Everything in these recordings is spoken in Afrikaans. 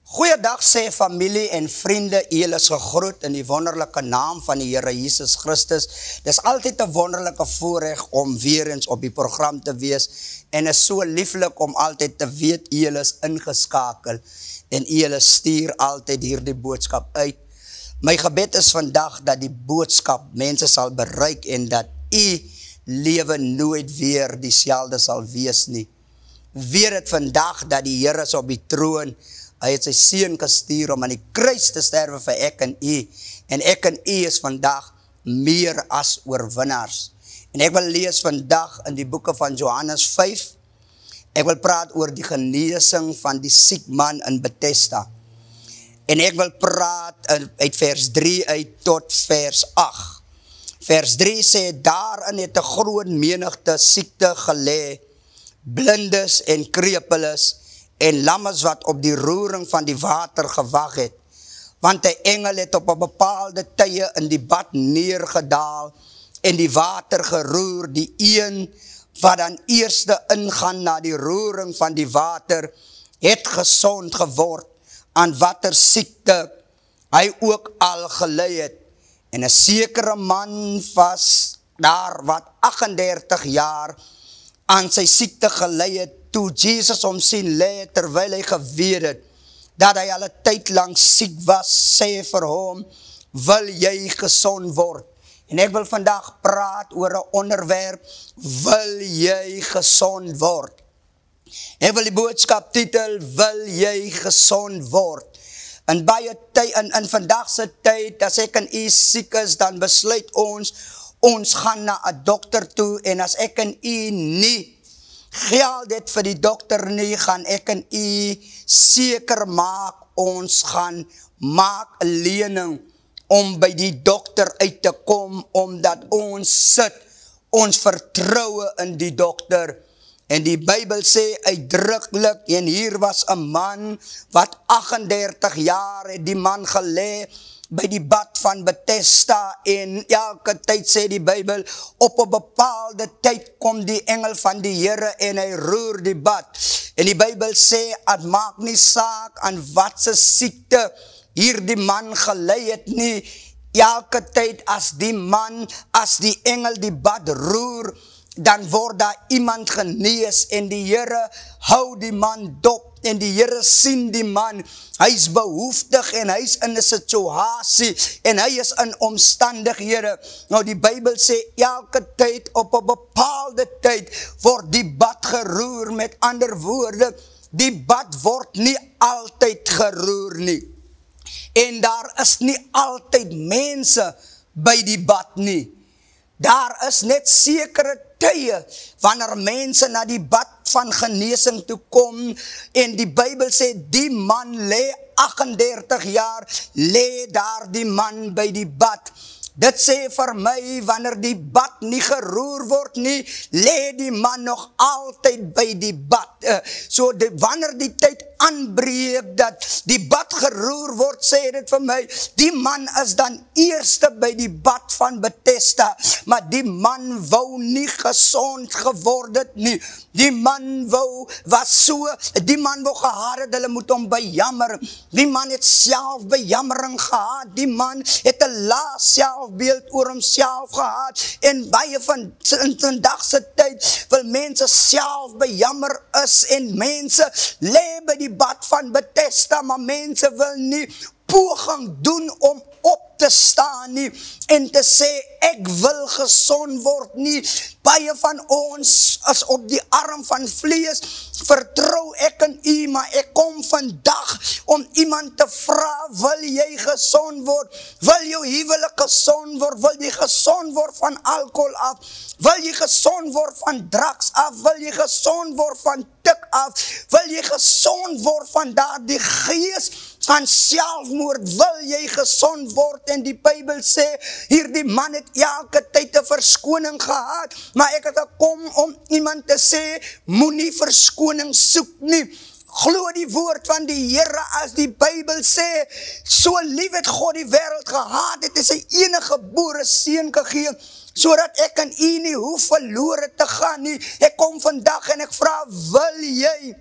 Goeiedag sê familie en vriende, julle is gegroet in die wonderlike naam van die Here Jesus Christus. Dis altyd 'n wonderlike voorreg om weer eens op die program te wees en is so lieflik om altyd te weet julle is ingeskakel en julle stuur altyd hierdie boodskap uit. My gebed is vandag dat die boodskap mense sal bereik en dat u lewe nooit weer dieselfde sal wees nie. Weet dit vandag dat die Here is op die troon. Hy het sy seun gestuur om aan die kruis te sterwe vir ek en u is vandag meer as oorwinnaars. En ek wil lees vandag in die boeke van Johannes 5, ek wil praat oor die genesing van die siek man in Bethesda. En ek wil praat uit vers 3 uit tot vers 8. Vers 3 sê, daarin het 'n groot menigte siekte gelê, blindes en krepeles, en lammes wat op die roering van die water gewag het. Want die engel het op 'n bepaalde tye in die bad neergedaal en die water geroer. Die een wat dan eerste ingaan na die roering van die water, het gesond geword aan watter siekte hy ook al gely het. En 'n sekere man was daar wat 38 jaar aan sy siekte gely het. Toe Jesus hom sien lê, terwyl hy geweet het dat hy al 'n tyd lank siek was, sê vir hom, wil jy gesond word? En ek wil vandag praat oor 'n onderwerp, wil jy gesond word? Ek wil die boodskap titel, wil jy gesond word? In baie tyd, in vandag se tyd, as ek en u siek is, dan besluit ons gaan na 'n dokter toe, en as ek en u nie geld dit vir die dokter nie, gaan ek en u seker maak, ons gaan maak 'n lening om by die dokter uit te kom, omdat ons sit ons vertroue in die dokter. En die Bybel sê uitdruklik, en hier was 'n man wat 38 jaar het die man gelê by die bad van Bethesda, en elke tyd sê die Bybel, op 'n bepaalde tyd kom die engel van die Here en hy roer die bad. En die Bybel sê, het maak nie saak aan wat se siekte hierdie man gely het nie, elke tyd as die engel die bad roer, dan word daar iemand genees, en die Here hou die man dop, en die Here sien die man, hy is behoeftig, en hy is in 'n situasie, en hy is in omstandighede. Nou die Bybel sê, elke tyd, op 'n bepaalde tyd, word die bad geroer. Met ander woorde, die bad word nie altyd geroer nie. En daar is nie altyd mense by die bad nie. Daar is net sekere tye, wanneer mense na die bad van genesing toe kom, en die Bybel sê, die man lê 38 jaar, lê daar die man by die bad. Dit sê vir my, wanneer die bad nie geroer word nie, lê die man nog altyd by die bad. Wanneer die tyd aanbreek dat die bad geroer word, sê dit vir my, die man is dan eerste by die bad van Bethesda, maar die man wou nie gesond geword het nie. Die man wou gehad het, hulle moet hom bejammer. Die man het self bejammering gehad, die man het 'n lae selfbeeld oor homself gehad, en baie van in vandag se tyd wil mense self bejammer is, en mense lê by die bad van Bethesda, maar mense wil nie poging doen om op te staan nie, en te sê, ek wil gesond word nie. Baie van ons is op die arm van vlees, vertrou ek in u, maar ek kom vandag om iemand te vra, wil jy gesond word? Wil jou huwelik gesond word? Wil jy gesond word van alcohol af? Wil jy gesond word van drugs af? Wil jy gesond word van tik af? Wil jy gesond word van daardie gees van selfmoord? Wil jy gesond word? En die Bybel sê, hierdie man het elke tyd 'n verskoning gehad, maar ek het gekom om iemand te sê, moenie verskoning soek nie. Glo die woord van die Here, as die Bybel sê, so lief het God die wêreld gehad, het hy sy enige gebore seun gegee, sodat ek en u nie hoef verlore te gaan nie. Ek kom vandag en ek vra, wil jy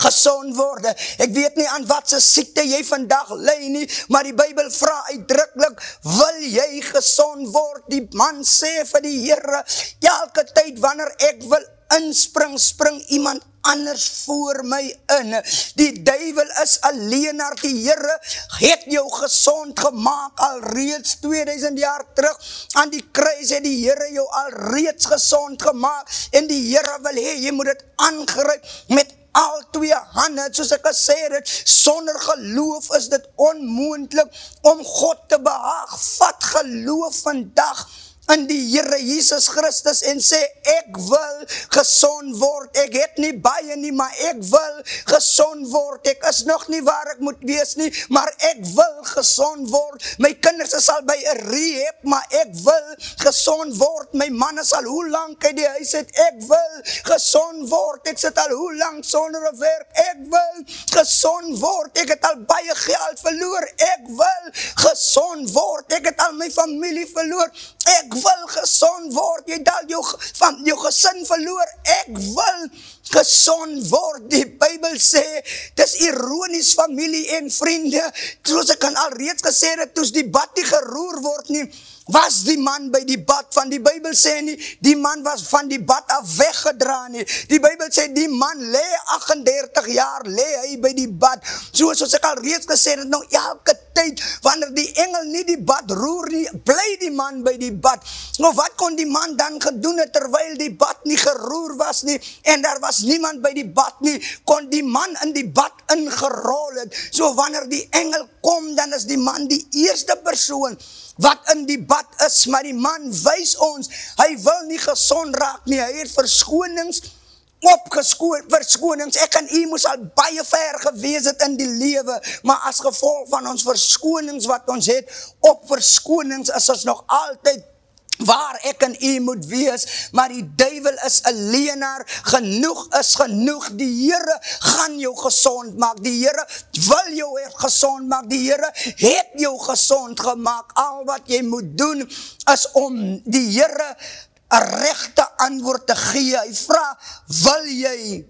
gesond word. Ek weet nie aan wat se siekte jy vandag ly nie, maar die Bybel vra uitdruklik, wil jy gesond word? Die man sê vir die Here, elke tyd wanneer ek wil inspring, spring iemand anders voor my in. Die duiwel is 'n leienaar. Die Here het jou gesond gemaak alreeds 2000 jaar terug. Aan die kruis het die Here jou alreeds gesond gemaak en die Here wil hê jy moet dit aangryp met al twee hande, soos ek gesê het, sonder geloof is dit onmoontlik om God te behaag. Vat geloof vandag in die Here Jesus Christus en sê, ek wil gesond word. Ek het nie baie nie, maar ek wil gesond word. Ek is nog nie waar ek moet wees nie, maar ek wil gesond word. My kinders is al by 'n rehab, maar ek wil gesond word. My man is al hoe lank uit die huis uit, ek wil gesond word. Ek sit al hoe lank sonder 'n werk, ek wil gesond word. Ek het al baie geld verloor, ek wil gesond word. Ek het al my familie verloor, ek wil gesond word. Jy het al jou gesin verloor, ek wil gesond word. Die Bybel sê, dis ironies familie en vriende, soos ek al reeds gesê het, toes die bad nie geroer word nie, was die man by die bad van. Die Bybel sê nie, die man was van die bad af weggedra nie. Die Bybel sê, die man lê 38 jaar, lê hy by die bad. Soos ek al reeds gesê het, nou elke tyd, wanneer die engel nie die bad roer nie, bly die man by die bad. Nou wat kon die man dan gedoen het, terwyl die bad nie geroer was nie, en daar was niemand by die bad nie, kon die man in die bad ingerol het. So wanneer die engel kom, dan is die man die eerste persoon wat in die bad is, maar die man wys ons, hy wil nie gesond raak nie, hy het verskonings, verskonings, ek en u moes al baie ver gewees het in die lewe, maar as gevolg van ons verskonings wat ons het, op verskonings is ons nog altyd waar ek en u moet wees, maar die duiwel is 'n leienaar. Genoeg is genoeg. Die Here gaan jou gesond maak. Die Here wil jou gesond maak. Die Here het jou gesond gemaak. Al wat jy moet doen is om die Here 'n regte antwoord te gee. Hy vra, wil jy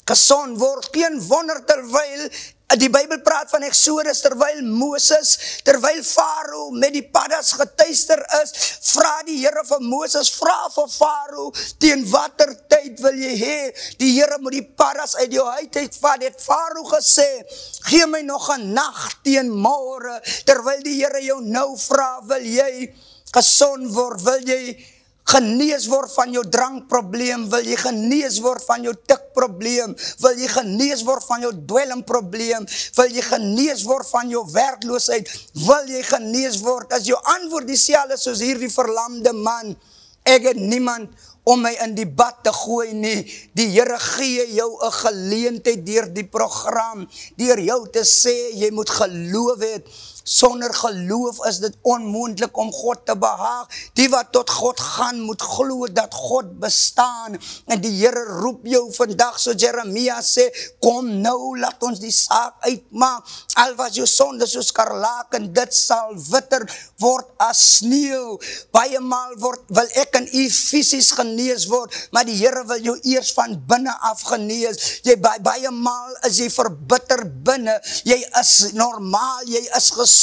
gesond word? Geen wonder terwyl die Bybel praat van Exodus, terwyl Farao met die paddas getuister is, vra die Here vir Moses, vra vir Farao, teen watter tyd wil jy hê, die Here moet die paddas uit jou huid uitvat. Het Farao gesê, gee my nog 'n nag teen môre, terwyl die Here jou nou vra, wil jy gesond word, wil jy genees word van jou drankprobleem, wil jy genees word van jou tikprobleem, wil jy genees word van jou dwelmprobleem, wil jy genees word van jou werkloosheid, wil jy genees word, as jou antwoord dieselfde soos hierdie verlamde man, ek het niemand om my in die bad te gooi nie. Die Here gee jou 'n geleentheid deur die program, deur jou te sê, jy moet geloof hê. Sonder geloof is dit onmoontlik om God te behaag. Die wat tot God gaan, moet glo dat God bestaan. En die Here roep jou vandag, so Jeremia sê, kom nou, laat ons die saak uitmaak. Al was jou sonde soos skarlaken, dit sal witter word as sneeu. Baie maal wil ek en u fisies genees word, maar die Here wil jou eers van binne af genees. Baie maal is jy verbitter binne, jy is normaal, jy is gesond,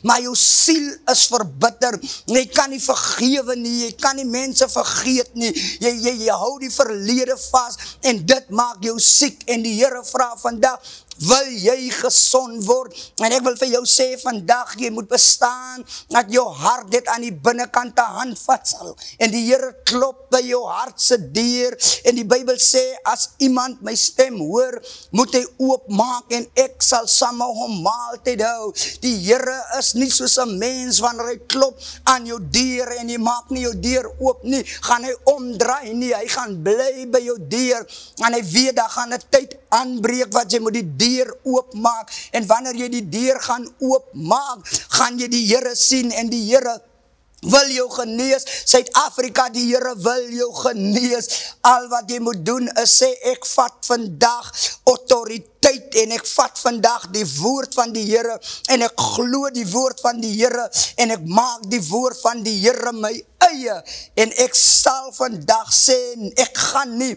maar jou siel is verbitter. Jy kan nie vergewe nie, jy kan nie mense vergeet nie, jy hou die verlede vas, en dit maak jou siek, en die Here vra vandag, wil jy gesond word? En ek wil vir jou sê vandag, jy moet bestaan, dat jou hart dit aan die binnekant te handvat sal, en die Here klop by jou hartse deur, en die Bybel sê, as iemand my stem hoor, moet hy oopmaak, en ek sal saam met hom maaltyd hou. Die Here is nie soos 'n mens, wanneer hy klop aan jou deur, en jy maak nie jou deur oop nie, gaan hy omdraai nie, hy gaan bly by jou deur, en hy weet, daar gaan 'n tyd aanbreek, wat jy moet die deur oopmaak, en wanneer jy die deur gaan oopmaak, gaan jy die Here sien, en die Here wil jou genees. Suid-Afrika, die Here wil jou genees. Al wat jy moet doen is sê, ek vat vandag autoriteit, en ek vat vandag die woord van die Here, en ek glo die woord van die Here, en ek maak die woord van die Here my eie, en ek sal vandag sê, ek gaan nie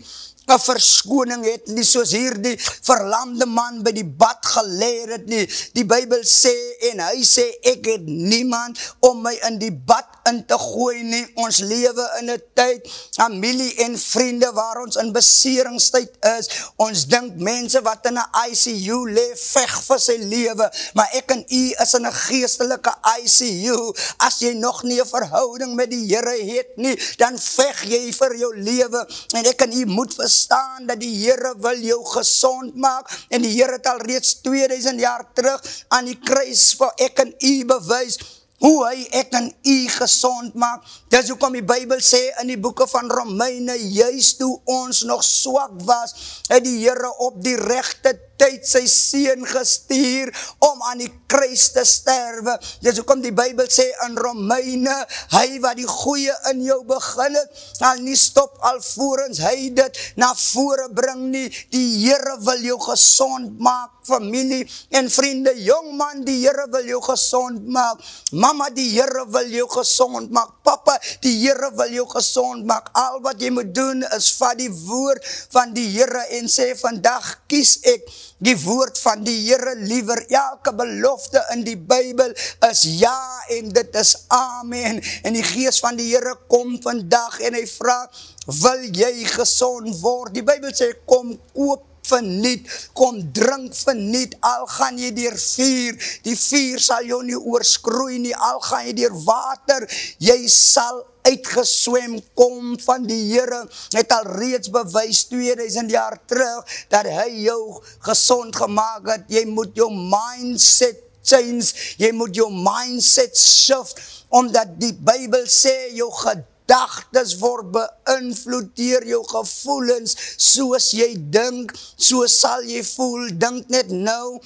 'n verskoning het nie, soos hierdie verlamde man by die bad gelê het nie. Die Bybel sê, en hy sê, ek het niemand om my in die bad in te gooi nie. Ons lewe in 'n tyd, familie en vriende, waar ons in beseringstyd is. Ons dink mense wat in 'n ICU lê, veg vir sy lewe, maar ek en u is in 'n geestelike ICU. As jy nog nie 'n verhouding met die Here het nie, dan veg jy vir jou lewe, en ek en u moet verstaan dat die Here wil jou gesond maak, en die Here het al reeds 2000 jaar terug aan die kruis vir ek en u bewys, hoe hy ek en u gesond maak. Dis hoekom die Bybel sê in die boeke van Romeine, juist toe ons nog swak was, het die Here op die regte tyd sy seun gestuur om aan die kruis te sterwe. Dis hoekom die Bybel sê in Romeine, hy wat die goeie in jou begin het, sal nie stop alvorens hy dit na vore bring nie. Die Here wil jou gesond maak, familie en vriende. Jong man, die Here wil jou gesond maak. Mama, die Here wil jou gesond maak. Papa, die Here wil jou gesond maak. Al wat jy moet doen is vat die woord van die Here en sê, vandag kies ek die woord van die Here liewer. Elke belofte in die Bybel is ja en dit is amen. En die gees van die Here kom vandag en hy vra, wil jy gesond word? Die Bybel sê, kom koop verniet, kom drink verniet, al gaan jy deur vuur, die vuur sal jou nie oorskroei nie, al gaan jy deur water, jy sal uitgeswem kom van die Here. Het al reeds bewys 2000 jaar terug, dat hy jou gesond gemaak het. Jy moet jou mindset change, jy moet jou mindset shift, omdat die Bybel sê, jou gedagtes word beïnvloed deur jou gevoelens, soos jy dink, so sal jy voel. Dink net nou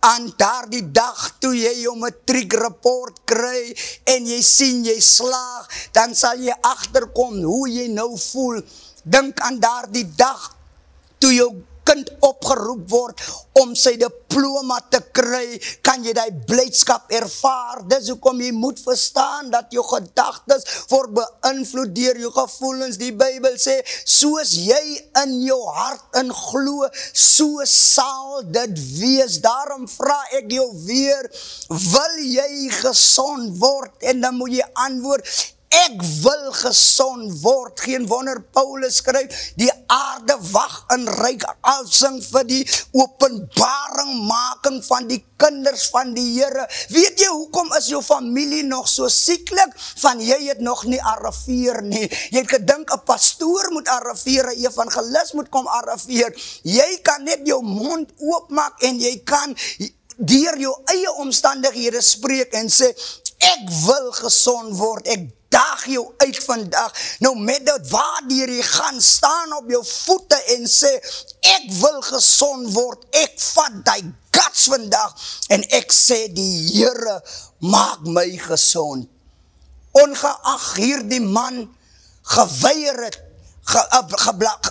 aan daardie dag toe jy jou matriekrapport kry en jy sien jy slaag, dan sal jy agterkom hoe jy nou voel. Dink aan daardie dag toe jou kind opgeroep word om sy diploma te kry, kan jy die blydskap ervaar. Dis hoekom jy moet verstaan dat jou gedagtes word beïnvloed deur jou gevoelens. Die Bybel sê, soos jy in jou hart in glo, so sal dit wees. Daarom vra ek jou weer, wil jy gesond word? En dan moet jy antwoord, ek wil gesond word. Geen wonder Paulus skryf, die aarde wag in ryk alsing vir die openbaring making van die kinders van die Here. Weet jy hoekom is jou familie nog so sieklik? Van jy het nog nie arriveer nie. Jy het gedink 'n pastoor moet arriveer, 'n evangelis moet kom arriveer. Jy kan net jou mond oopmaak en jy kan deur jou eie omstandighede spreek en sê, ek wil gesond word. Ek daag jou uit vandag, nou met dit waardeur jy gaan, staan op jou voete en sê, ek wil gesond word, ek vat die guts vandag, en ek sê, die Here maak my gesond. Ongeag hierdie man geweier het,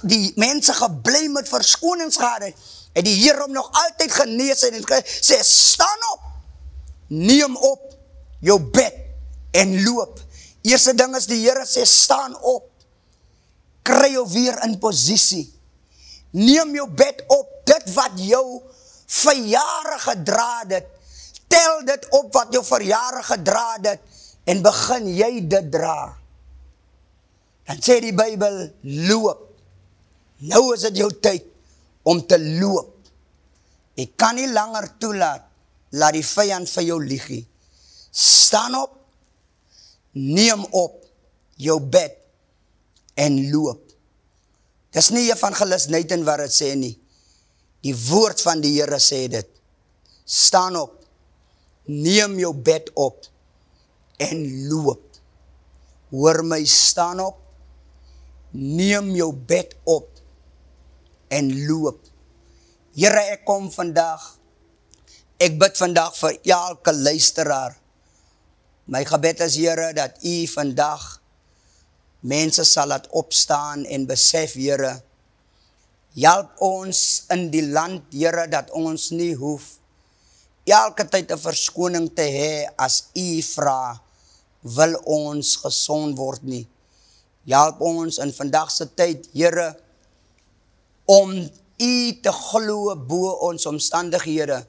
die mense gebly met verskonings gehad het, en die Here hom nog altyd genees en sê, staan op, neem op jou bed en loop. Eerste ding is die Here sê, staan op, kry jou weer in posisie, neem jou bed op, dit wat jou vir jare gedra het, tel dit op wat jou vir jare gedra het, en begin jy dit dra. Dan sê die Bybel, loop. Nou is dit jou tyd om te loop. Jy kan nie langer toelaat, laat die vyand vir jou liegie. Staan op, neem op jou bed en loop. Dis nie evangelis Nathan wat het sê nie. Die woord van die Here sê dit. Staan op, neem jou bed op en loop. Hoor my, staan op, neem jou bed op en loop. Here, ek kom vandag, ek bid vandag vir elke luisteraar. My gebed is, Here, dat U vandag mense sal laat opstaan en besef, Here, help ons in die land, Here, dat ons nie hoef elke tyd 'n verskoning te hê as U vra, wil ons gesond word nie. Help ons in vandag se tyd, Here, om u te glo bo ons omstandighede.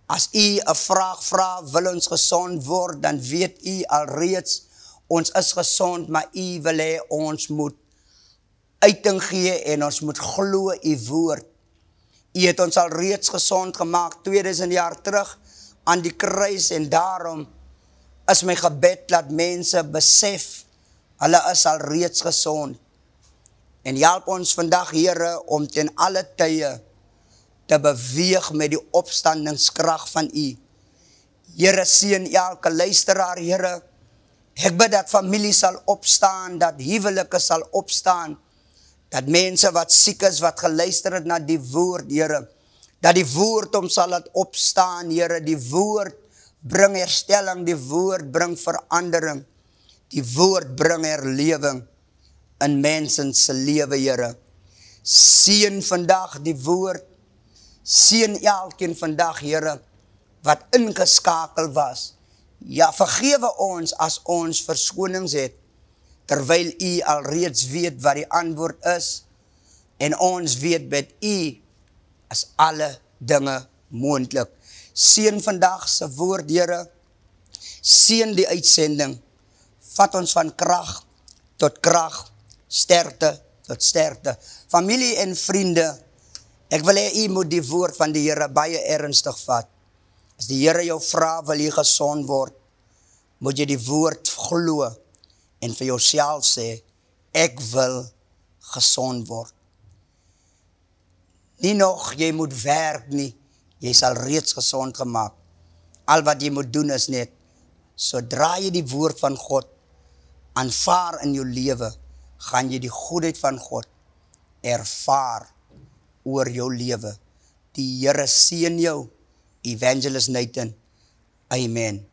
As u 'n vraag vra, wil ons gesond word, dan weet u alreeds, ons is gesond, maar u wil hê ons moet uiting gee en ons moet glo u woord. U het ons alreeds gesond gemaak 2000 jaar terug aan die kruis, en daarom is my gebed dat mense besef, hulle is alreeds gesond. En help ons vandag, Here, om ten alle tye te beweeg met die opstandingskrag van u. Here, seën elke luisteraar, Here. Ek bid dat familie sal opstaan, dat huwelike sal opstaan, dat mense wat siek is, wat geluister het na die woord, Here, dat die woord hom sal laat opstaan, Here. Die woord bring herstelling, die woord bring verandering, die woord bring herlewing in mensen se lewe, Here. Seën vandag die woord, seën elkeen vandag, Here, wat ingeskakel was. Ja, vergewe ons as ons verskonings het, terwyl u alreeds weet wat die antwoord is, en ons weet met u is alle dinge moontlik. Seën vandag se woord, Here, seën die uitsending, vat ons van krag tot krag, sterkte tot sterkte. Familie en vriende, ek wil hê u moet die woord van die Here baie ernstig vat. As die Here jou vra, wil jy gesond word, moet jy die woord glo en vir jouself sê, ek wil gesond word. Nie nog, jy moet werk nie, jy sal reeds gesond gemaak. Al wat jy moet doen is net, sodra jy die woord van God aanvaar in jou lewe, gaan jy die goedheid van God ervaar oor jou lewe. Die Here seën jou, Evangelist Nathan. Amen.